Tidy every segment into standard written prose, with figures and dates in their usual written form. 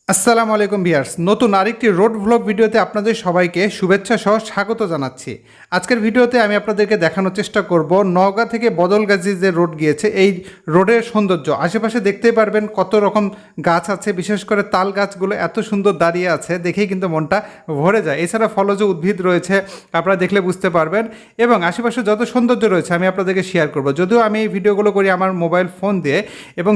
আসসালামু আলাইকুম ভিউয়ার্স, নতুন আরেকটি রোড ভ্লগ ভিডিওতে আপনাদের সবাইকে শুভেচ্ছা সহ স্বাগত জানাচ্ছি। আজকের ভিডিওতে আমি আপনাদেরকে দেখানোর চেষ্টা করব নওগাঁ থেকে বদলগাজী যে রোড গিয়েছে এই রোডের সৌন্দর্য। আশেপাশে দেখতেই পারবেন কত রকম গাছ আছে, বিশেষ করে তাল গাছগুলো এত সুন্দর দাঁড়িয়ে আছে, দেখেই কিন্তু মনটা ভরে যায়। এছাড়া ফলজ উদ্ভিদ রয়েছে, আপনারা দেখলে বুঝতে পারবেন, এবং আশেপাশে যত সৌন্দর্য রয়েছে আমি আপনাদেরকে শেয়ার করব। যদিও আমি এই ভিডিওগুলো করি আমার মোবাইল ফোন দিয়ে, এবং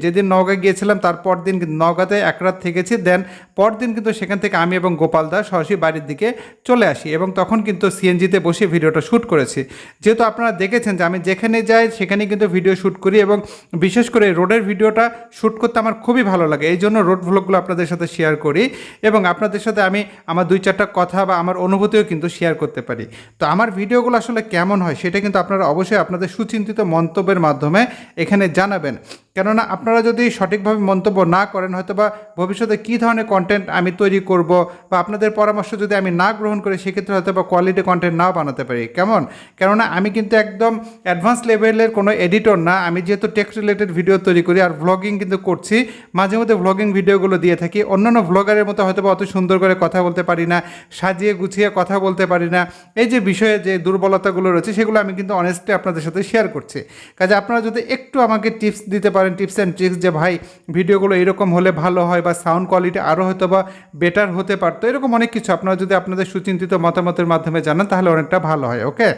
যেদিন নওগাঁ গিয়েছিলাম তারপর দিন নওগাঁতে এক রাত গেছি, দেন পরদিন কিন্তু সেখান থেকে আমি এবং গোপাল দা সরাসরি বাড়ির দিকে চলে আসি, এবং তখন কিন্তু সিএনজিতে বসে ভিডিওটা শ্যুট করেছি। যেহেতু আপনারা দেখেছেন যে আমি যেখানে যাই সেখানে কিন্তু ভিডিও শ্যুট করি, এবং বিশেষ করে রোডের ভিডিওটা শ্যুট করতে আমার খুবই ভালো লাগে। এই জন্য রোড ভ্লগগুলো আপনাদের সাথে শেয়ার করি, এবং আপনাদের সাথে আমি আমার দুই চারটা কথা বা আমার অনুভূতিও কিন্তু শেয়ার করতে পারি। তো আমার ভিডিওগুলো আসলে কেমন হয় সেটা কিন্তু আপনারা অবশ্যই আপনাদের সুচিন্তিত মন্তব্যের মাধ্যমে এখানে জানাবেন। কেননা আপনারা যদি সঠিকভাবে মন্তব্য না করেন, হয়তো বা ভবিষ্যতে কী ধরনের কন্টেন্ট আমি তৈরি করব, বা আপনাদের পরামর্শ যদি আমি না গ্রহণ করি সেক্ষেত্রে হয়তো বা কোয়ালিটি কন্টেন্ট নাও বানাতে পারি। কেননা আমি কিন্তু একদম অ্যাডভান্স লেভেলের কোনো এডিটর না। আমি যেহেতু টেক্সট রিলেটেড ভিডিও তৈরি করি আর ভ্লগিং কিন্তু করছি, মাঝে মধ্যে ভ্লগিং ভিডিওগুলো দিয়ে থাকি। অন্যান্য ভ্লগারের মতো হয়তো বা অত সুন্দর করে কথা বলতে পারি না, সাজিয়ে গুছিয়ে কথা বলতে পারি না। এই যে বিষয়ে যে দুর্বলতাগুলো রয়েছে সেগুলো আমি কিন্তু অনেস্টলি আপনাদের সাথে শেয়ার করছি। কাজে আপনারা যদি একটু আমাকে টিপস দিতে পারেন, টিপস অ্যান্ড ট্রিক্স, যে ভাই ভিডিওগুলো এরকম হলে ভালো হয়, বা সাউন্ড কোয়ালিটি আরও হয়তো বা বেটার হতে পারতো, এরকম অনেক কিছু আপনারা যদি আপনাদের সুচিন্তিত মতামতের মাধ্যমে জানান তাহলে অনেকটা ভালো হয়। ওকে,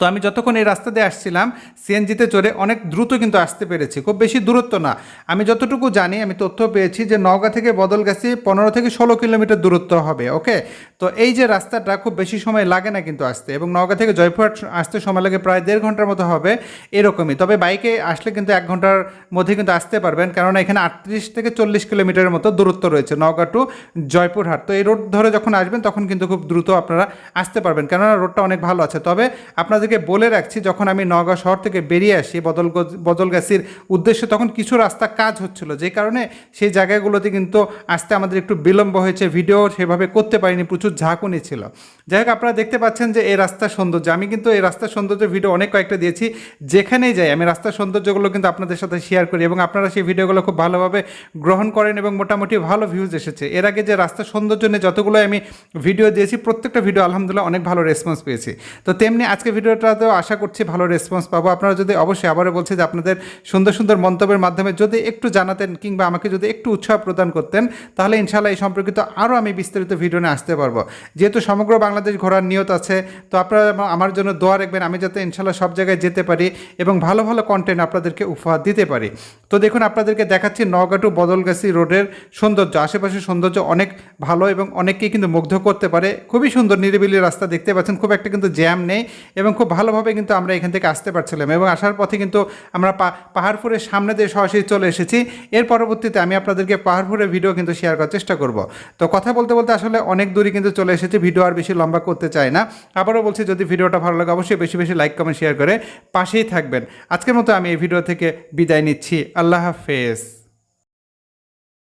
তো আমি যতক্ষণ এই রাস্তা দিয়ে আসছিলাম সিএনজিতে চড়ে অনেক দ্রুত কিন্তু আসতে পেরেছি, খুব বেশি দূরত্ব না। আমি যতটুকু জানি, আমি তথ্য পেয়েছি যে নওগাঁ থেকে বদলগাছি 15 থেকে 16 কিলোমিটার দূরত্ব হবে। ওকে, তো এই যে রাস্তাটা খুব বেশি সময় লাগে না কিন্তু আসতে, এবং নওগাঁ থেকে জয়পুরহাট আসতে সময় লাগে প্রায় 1.5 ঘন্টার মতো হবে এরকমই। তবে বাইকে আসলে কিন্তু 1 ঘন্টার মধ্যে কিন্তু আসতে পারবেন, কেননা এখানে 38 থেকে 40 কিলোমিটারের মতো দূরত্ব রয়েছে নওগাঁ টু জয়পুরহাট। তো এই রোড ধরে যখন আসবেন তখন কিন্তু খুব দ্রুত আপনারা আসতে পারবেন, কেননা রোডটা অনেক ভালো আছে। তবে আপনাদেরকে বলে রাখছি, যখন আমি নওগাঁ শহর থেকে বেরিয়ে আসি বদলগাছির উদ্দেশ্যে, তখন কিছু রাস্তা কাজ হচ্ছিল, যে কারণে সেই জায়গাগুলোতে কিন্তু আসতে আমাদের একটু বিলম্ব হয়েছে, ভিডিও সেভাবে করতে পারিনি, প্রচুর ঝাঁকুনি ছিল। যাই হোক, আপনারা দেখতে পাচ্ছেন যে এই রাস্তার সৌন্দর্য, আমি কিন্তু এই রাস্তার সৌন্দর্যের ভিডিও অনেক কয়েকটা দিয়েছি। যেখানেই যাই আমি রাস্তার সৌন্দর্যগুলো কিন্তু আপনাদের সাথে শেয়ার করি, এবং আপনারা সেই ভিডিওগুলো খুব ভালোভাবে গ্রহণ করেন, এবং মোটামুটি ভালো ভিউজ এসেছে। এর আগে যে রাস্তার সৌন্দর্য নিয়ে যতগুলো আমি ভিডিও দিয়েছি প্রত্যেকটা ভিডিও আলহামদুলিল্লাহ অনেক ভালো রেসপন্স পেয়েছি। তো তেমনি আজকে ভিডিওটাতেও আশা করছি ভালো রেসপন্স পাবো। আপনারা যদি অবশ্যই আবারও বলছি যে আপনাদের সুন্দর সুন্দর মন্তব্যের মাধ্যমে যদি একটু জানাতেন, কিংবা আমাকে যদি একটু উৎসাহ প্রদান করতেন, তাহলে ইনশাআল্লাহ এই সম্পর্কিত আরও আমি বিস্তারিত ভিডিও নিয়ে আসতে পারবো। যেহেতু সমগ্র বাংলাদেশ ঘোরার নিয়ত আছে, তো আপনারা আমার জন্য দোয়া রাখবেন, আমি যাতে ইনশাআল্লাহ সব জায়গায় যেতে পারি এবং ভালো ভালো কন্টেন্ট আপনাদেরকে উপহার দিতে পারি। তো দেখুন, আপনাদেরকে দেখাচ্ছি নওগাঁ টু বদলগাছি রোডের সৌন্দর্য। আশেপাশের সৌন্দর্য অনেক ভালো, এবং অনেককেই কিন্তু মুগ্ধ করতে পারে। খুবই সুন্দর নিরিবিলি রাস্তা দেখতে পাচ্ছেন, খুব একটা কিন্তু জ্যাম নেই, এবং খুব ভালোভাবে কিন্তু আমরা এখান থেকে আসতে পারছিলাম। এবং আসার পথে কিন্তু আমরা পাহাড়পুরের সামনে দিয়ে সরাসরি চলে এসেছি। এর পরবর্তীতে আমি আপনাদেরকে পাহাড়পুরের ভিডিও কিন্তু শেয়ার করার চেষ্টা করব। তো কথা বলতে বলতে আসলে অনেক দূরই কিন্তু চলে এসেছি, ভিডিও আর বেশি লম্বা করতে চাই না। আবারও বলছি, যদি ভিডিওটা ভালো লাগে অবশ্যই বেশি বেশি লাইক কমেন্ট শেয়ার করে পাশেই থাকবেন। আজকের মতো আমি এই ভিডিও থেকে বিদায় নিচ্ছি। আল্লাহ হাফেজ।